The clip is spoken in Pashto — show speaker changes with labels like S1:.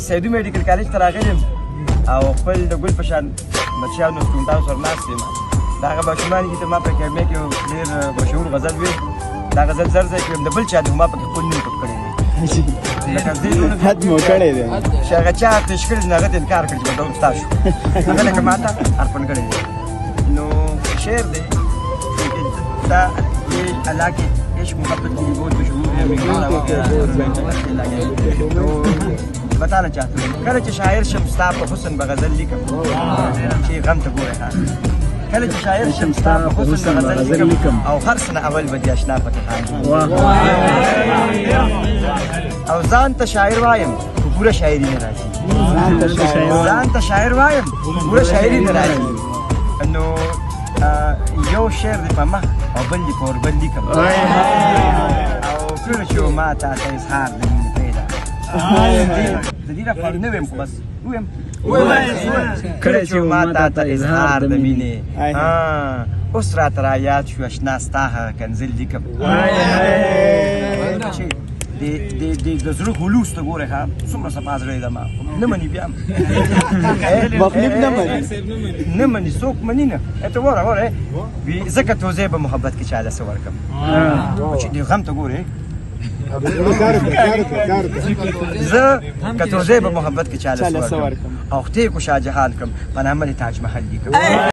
S1: سیدو میډیکل کالج ته راغلی یم او خپل د ګل په شان بچیانو سټوډنټانو سره ناست یم د هغه ماشومان دي چې ما په اکاډمۍ کې ډېر مشهور غزل ویل دا غزل زر ځای کړم د بل چا د ما پکې خپل نوم پټ کړی دی
S2: حد مو کړی دی
S1: چې هغه چا پیش کړي نو هغه ته انکار کړي چې به ډول ستا شو هغه لکه ما ته ارپن کړی دی نو شعر دی دا ये अल्लाह के इश्क मोहब्बत की बहुत मशहूर है तो बताना चाहता हूँ कल शायर शमस्ता पर हुस्न बगज़ल लिखम कि गम तो गोरे हाँ कल शायर शमस्ता पर हुस्न बगज़ल लिखम और हर सना अवल बदी अशना पता और जान तो शायर वायम पूरा शायरी में राजी जान तो शायर वायम पूरा शायरी में राजी انه یو شعر دی په مخ او بل دی په وربل لیکم او کله چې ما ته اظهار د مینې پیدا د دې لپاره نه ویم خو بس ویم کله چې ما ته اظهار د مینې اوس راته رایاد شو اشنا ستا هغه کنزل لیکم د زړه خلوص ته ګورې ښه څومره صفا زړه یې دما نه مني بیا
S2: مخلوق
S1: نه مني څوک مني نه ته ګوره ګوره ځکه توزیع به محبت کې چاله څه ورکړم چې دې غم ته ګورې زه که توزیع به محبت کې چاله څه ورکړم او ختې کو شاهجهان کړم په نامه د تاج محل لیکم